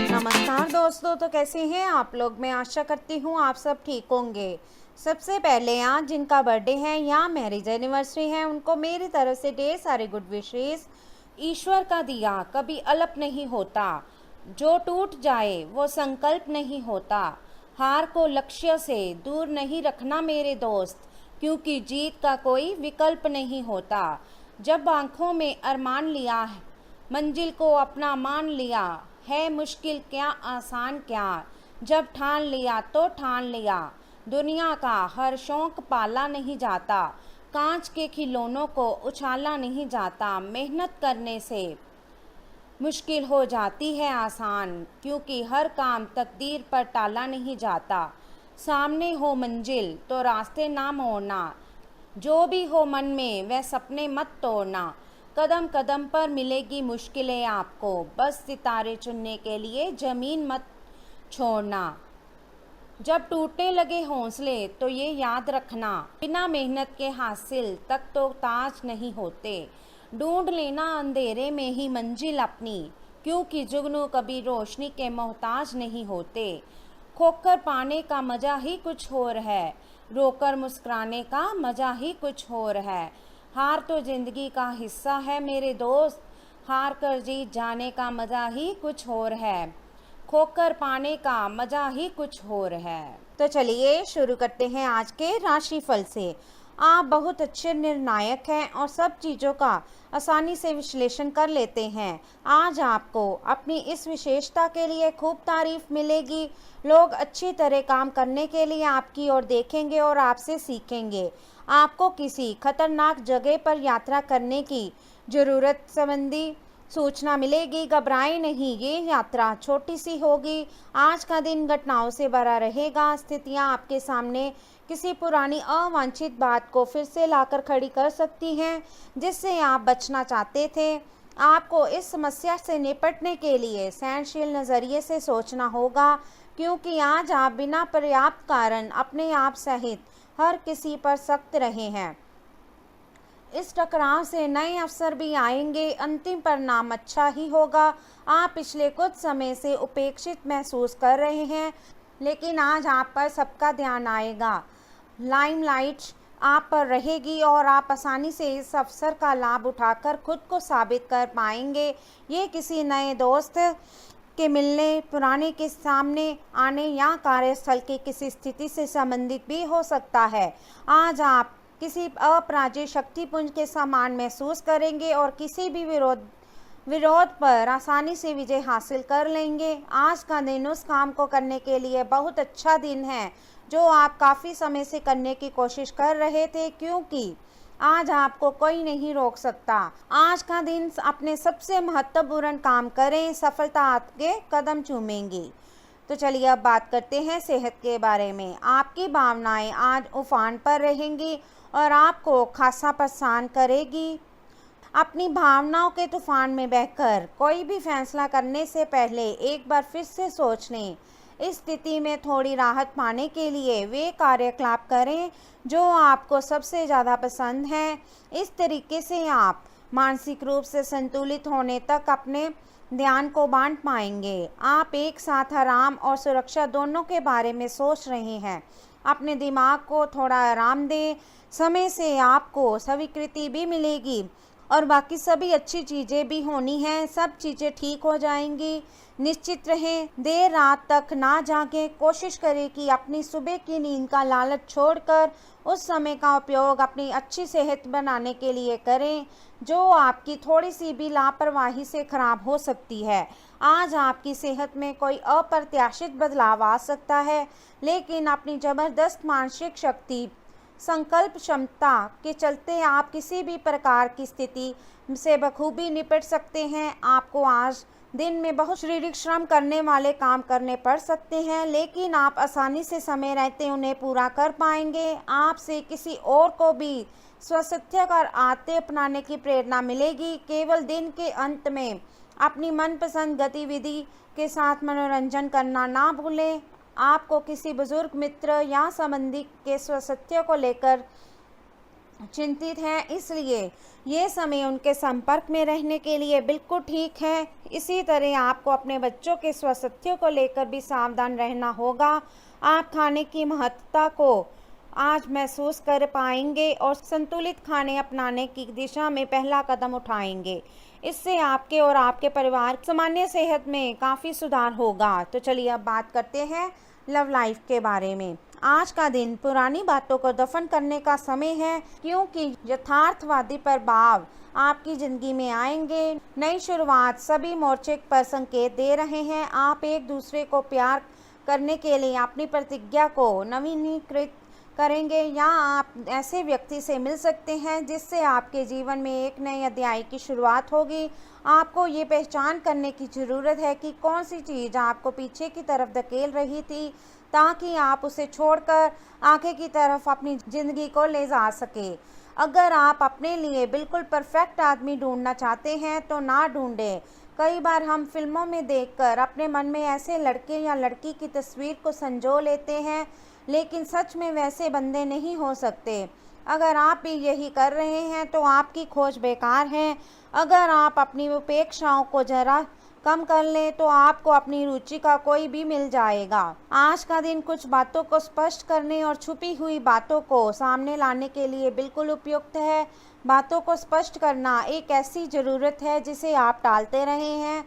नमस्कार दोस्तों, तो कैसे हैं आप लोग। मैं आशा करती हूँ आप सब ठीक होंगे। सबसे पहले आज जिनका बर्थडे है या मैरिज एनिवर्सरी है उनको मेरी तरफ से ढेर सारे गुड विशेस। ईश्वर का दिया कभी अलप नहीं होता, जो टूट जाए वो संकल्प नहीं होता। हार को लक्ष्य से दूर नहीं रखना मेरे दोस्त, क्योंकि जीत का कोई विकल्प नहीं होता। जब आंखों में अरमान लिया है, मंजिल को अपना मान लिया, है मुश्किल क्या आसान क्या, जब ठान लिया तो ठान लिया। दुनिया का हर शौक पाला नहीं जाता, कांच के खिलौनों को उछाला नहीं जाता। मेहनत करने से मुश्किल हो जाती है आसान, क्योंकि हर काम तकदीर पर टाला नहीं जाता। सामने हो मंजिल तो रास्ते ना मोड़ना, जो भी हो मन में वह सपने मत तोड़ना। कदम कदम पर मिलेगी मुश्किलें आपको, बस सितारे चुनने के लिए ज़मीन मत छोड़ना। जब टूटने लगे हौसले तो ये याद रखना, बिना मेहनत के हासिल तक तो ताज नहीं होते। ढूंढ लेना अंधेरे में ही मंजिल अपनी, क्योंकि जुगनू कभी रोशनी के मोहताज नहीं होते। खोकर पाने का मज़ा ही कुछ और है, रोकर मुस्कुराने का मज़ा ही कुछ और है। हार तो ज़िंदगी का हिस्सा है मेरे दोस्त, हार कर जीत जाने का मज़ा ही कुछ और है, खोकर पाने का मज़ा ही कुछ और है। तो चलिए शुरू करते हैं आज के राशिफल से। आप बहुत अच्छे निर्णायक हैं और सब चीज़ों का आसानी से विश्लेषण कर लेते हैं। आज आपको अपनी इस विशेषता के लिए खूब तारीफ मिलेगी। लोग अच्छी तरह काम करने के लिए आपकी ओर देखेंगे और आपसे सीखेंगे। आपको किसी खतरनाक जगह पर यात्रा करने की ज़रूरत संबंधी सूचना मिलेगी। घबराएं नहीं, ये यात्रा छोटी सी होगी। आज का दिन घटनाओं से भरा रहेगा। स्थितियां आपके सामने किसी पुरानी अवांछित बात को फिर से लाकर खड़ी कर सकती हैं, जिससे आप बचना चाहते थे। आपको इस समस्या से निपटने के लिए सहनशील नज़रिए से सोचना होगा, क्योंकि आज आप बिना पर्याप्त कारण अपने आप सहित हर किसी पर सख्त रहे हैं। इस टकराव से नए अवसर भी आएंगे। अंतिम परिणाम अच्छा ही होगा। आप पिछले कुछ समय से उपेक्षित महसूस कर रहे हैं, लेकिन आज आप पर सबका ध्यान आएगा। लाइमलाइट आप पर रहेगी और आप आसानी से इस अवसर का लाभ उठाकर खुद को साबित कर पाएंगे। ये किसी नए दोस्त के मिलने, पुराने के सामने आने या कार्यस्थल की किसी स्थिति से संबंधित भी हो सकता है। आज आप किसी अपराजित शक्तिपुंज के समान महसूस करेंगे और किसी भी विरोध पर आसानी से विजय हासिल कर लेंगे। आज का दिन उस काम को करने के लिए बहुत अच्छा दिन है जो आप काफ़ी समय से करने की कोशिश कर रहे थे, क्योंकि आज आपको कोई नहीं रोक सकता। आज का दिन अपने सबसे महत्वपूर्ण काम करें, सफलता आपके कदम चूमेंगी। तो चलिए अब बात करते हैं सेहत के बारे में। आपकी भावनाएं आज उफान पर रहेंगी और आपको खासा परेशान करेगी। अपनी भावनाओं के तूफान में बहकर कोई भी फैसला करने से पहले एक बार फिर से सोच लें। इस स्थिति में थोड़ी राहत पाने के लिए वे कार्यकलाप करें जो आपको सबसे ज़्यादा पसंद है। इस तरीके से आप मानसिक रूप से संतुलित होने तक अपने ध्यान को बांट पाएंगे। आप एक साथ आराम और सुरक्षा दोनों के बारे में सोच रहे हैं। अपने दिमाग को थोड़ा आराम दें। समय से आपको स्वीकृति भी मिलेगी और बाकी सभी अच्छी चीज़ें भी होनी हैं। सब चीज़ें ठीक हो जाएंगी। निश्चित रहें, देर रात तक ना जागें। कोशिश करें कि अपनी सुबह की नींद का लालच छोड़कर उस समय का उपयोग अपनी अच्छी सेहत बनाने के लिए करें, जो आपकी थोड़ी सी भी लापरवाही से खराब हो सकती है। आज आपकी सेहत में कोई अप्रत्याशित बदलाव आ सकता है, लेकिन अपनी ज़बरदस्त मानसिक शक्ति, संकल्प क्षमता के चलते आप किसी भी प्रकार की स्थिति से बखूबी निपट सकते हैं। आपको आज दिन में बहुत शारीरिक श्रम करने वाले काम करने पड़ सकते हैं, लेकिन आप आसानी से समय रहते उन्हें पूरा कर पाएंगे। आपसे किसी और को भी स्वास्थ्य कर आते अपनाने की प्रेरणा मिलेगी। केवल दिन के अंत में अपनी मनपसंद गतिविधि के साथ मनोरंजन करना ना भूलें। आपको किसी बुजुर्ग मित्र या संबंधी के स्वास्थ्य को लेकर चिंतित हैं, इसलिए ये समय उनके संपर्क में रहने के लिए बिल्कुल ठीक है। इसी तरह आपको अपने बच्चों के स्वास्थ्य को लेकर भी सावधान रहना होगा। आप खाने की महत्ता को आज महसूस कर पाएंगे और संतुलित खाने अपनाने की दिशा में पहला कदम उठाएंगे। इससे आपके और आपके परिवार सामान्य सेहत में काफ़ी सुधार होगा। तो चलिए अब बात करते हैं लव लाइफ के बारे में। आज का दिन पुरानी बातों को दफन करने का समय है, क्योंकि यथार्थवादी प्रभाव आपकी ज़िंदगी में आएंगे। नई शुरुआत सभी मोर्चे पर संकेत दे रहे हैं। आप एक दूसरे को प्यार करने के लिए अपनी प्रतिज्ञा को नवीनीकृत करेंगे, या आप ऐसे व्यक्ति से मिल सकते हैं जिससे आपके जीवन में एक नए अध्याय की शुरुआत होगी। आपको ये पहचान करने की ज़रूरत है कि कौन सी चीज़ आपको पीछे की तरफ धकेल रही थी, ताकि आप उसे छोड़कर आगे की तरफ अपनी ज़िंदगी को ले जा सके। अगर आप अपने लिए बिल्कुल परफेक्ट आदमी ढूंढना चाहते हैं तो ना ढूंढें। कई बार हम फिल्मों में देखकर अपने मन में ऐसे लड़के या लड़की की तस्वीर को संजो लेते हैं, लेकिन सच में वैसे बंदे नहीं हो सकते। अगर आप भी यही कर रहे हैं तो आपकी खोज बेकार है। अगर आप अपनी अपेक्षाओं को जरा कम कर लें तो आपको अपनी रुचि का कोई भी मिल जाएगा। आज का दिन कुछ बातों को स्पष्ट करने और छुपी हुई बातों को सामने लाने के लिए बिल्कुल उपयुक्त है। बातों को स्पष्ट करना एक ऐसी ज़रूरत है जिसे आप टालते रहे हैं।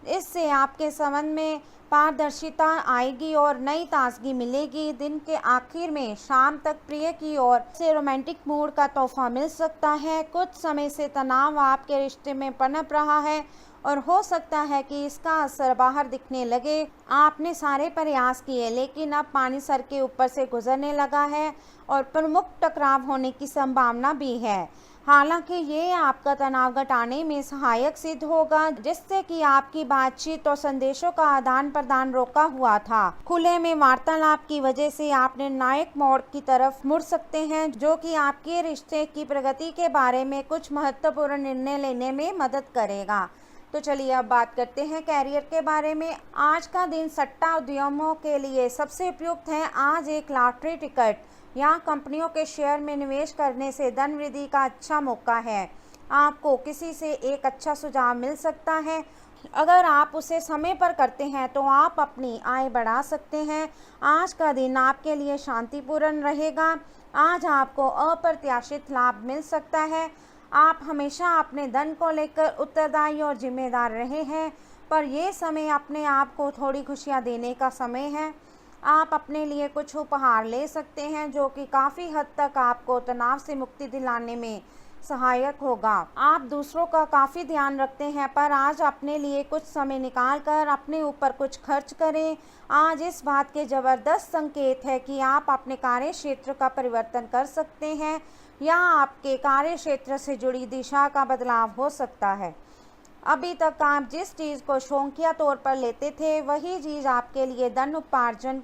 इससे आपके संबंध में पारदर्शिता आएगी और नई ताजगी मिलेगी। दिन के आखिर में शाम तक प्रिय की ओर से रोमांटिक मूड का तोहफा मिल सकता है। कुछ समय से तनाव आपके रिश्ते में पनप रहा है और हो सकता है कि इसका असर बाहर दिखने लगे। आपने सारे प्रयास किए, लेकिन अब पानी सर के ऊपर से गुजरने लगा है और प्रमुख टकराव होने की संभावना भी है। हालांकि ये आपका तनाव घटाने में सहायक सिद्ध होगा, जिससे कि आपकी बातचीत और संदेशों का आदान प्रदान रोका हुआ था। खुले में वार्तालाप की वजह से आप निर्णायक मोड़ की तरफ मुड़ सकते हैं, जो कि आपके रिश्ते की प्रगति के बारे में कुछ महत्वपूर्ण निर्णय लेने में मदद करेगा। तो चलिए अब बात करते हैं कैरियर के बारे में। आज का दिन सट्टा उद्यमों के लिए सबसे उपयुक्त है। आज एक लॉटरी टिकट या कंपनियों के शेयर में निवेश करने से धन वृद्धि का अच्छा मौका है। आपको किसी से एक अच्छा सुझाव मिल सकता है। अगर आप उसे समय पर करते हैं तो आप अपनी आय बढ़ा सकते हैं। आज का दिन आपके लिए शांतिपूर्ण रहेगा। आज आपको अप्रत्याशित लाभ मिल सकता है। आप हमेशा अपने धन को लेकर उत्तरदायी और जिम्मेदार रहे हैं, पर यह समय अपने आप को थोड़ी खुशियां देने का समय है। आप अपने लिए कुछ उपहार ले सकते हैं, जो कि काफ़ी हद तक आपको तनाव से मुक्ति दिलाने में सहायक होगा। आप दूसरों का काफ़ी ध्यान रखते हैं, पर आज अपने लिए कुछ समय निकाल कर अपने ऊपर कुछ खर्च करें। आज इस बात के ज़बरदस्त संकेत है कि आप अपने कार्य क्षेत्र का परिवर्तन कर सकते हैं, या आपके कार्य क्षेत्र से जुड़ी दिशा का बदलाव हो सकता है। अभी तक आप जिस चीज़ को शौकिया तौर पर लेते थे, वही चीज़ आपके लिए धन उपार्जन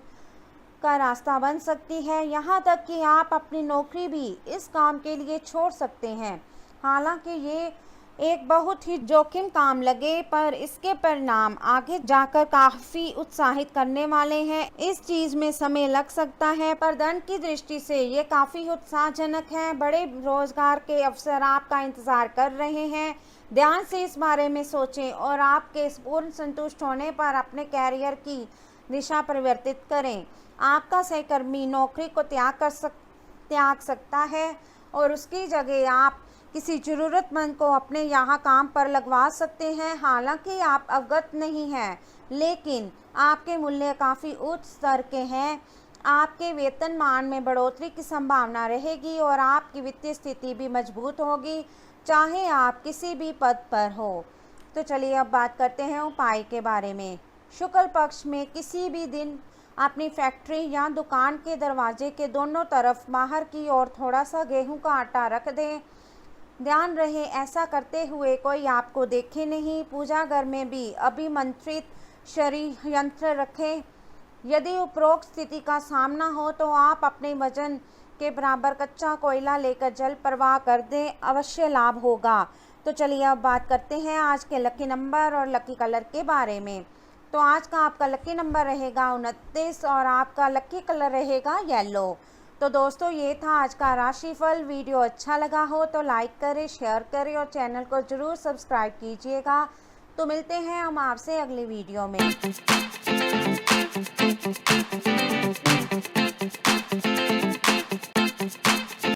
का रास्ता बन सकती है। यहाँ तक कि आप अपनी नौकरी भी इस काम के लिए छोड़ सकते हैं। हालांकि ये एक बहुत ही जोखिम काम लगे, पर इसके परिणाम आगे जाकर काफ़ी उत्साहित करने वाले हैं। इस चीज़ में समय लग सकता है, पर धन की दृष्टि से ये काफ़ी उत्साहजनक है। बड़े रोजगार के अवसर आपका इंतज़ार कर रहे हैं। ध्यान से इस बारे में सोचें और आपके पूर्ण संतुष्ट होने पर अपने कैरियर की दिशा परिवर्तित करें। आपका सहकर्मी नौकरी को त्याग सकता है और उसकी जगह आप किसी ज़रूरतमंद को अपने यहाँ काम पर लगवा सकते हैं। हालांकि आप अवगत नहीं हैं, लेकिन आपके मूल्य काफ़ी उच्च स्तर के हैं। आपके वेतनमान में बढ़ोतरी की संभावना रहेगी और आपकी वित्तीय स्थिति भी मजबूत होगी, चाहे आप किसी भी पद पर हो। तो चलिए अब बात करते हैं उपाय के बारे में। शुक्ल पक्ष में किसी भी दिन अपनी फैक्ट्री या दुकान के दरवाजे के दोनों तरफ बाहर की ओर थोड़ा सा गेहूं का आटा रख दें। ध्यान रहे ऐसा करते हुए कोई आपको देखे नहीं। पूजा घर में भी अभिमंत्रित षड्यंत्र रखें। यदि उपरोक्त स्थिति का सामना हो तो आप अपने वजन के बराबर कच्चा कोयला लेकर जल प्रवाह कर दें, अवश्य लाभ होगा। तो चलिए अब बात करते हैं आज के लकी नंबर और लकी कलर के बारे में। तो आज का आपका लकी नंबर रहेगा 29 और आपका लकी कलर रहेगा येलो। तो दोस्तों ये था आज का राशिफल। वीडियो अच्छा लगा हो तो लाइक करें, शेयर करें और चैनल को ज़रूर सब्सक्राइब कीजिएगा। तो मिलते हैं हम आपसे अगली वीडियो में।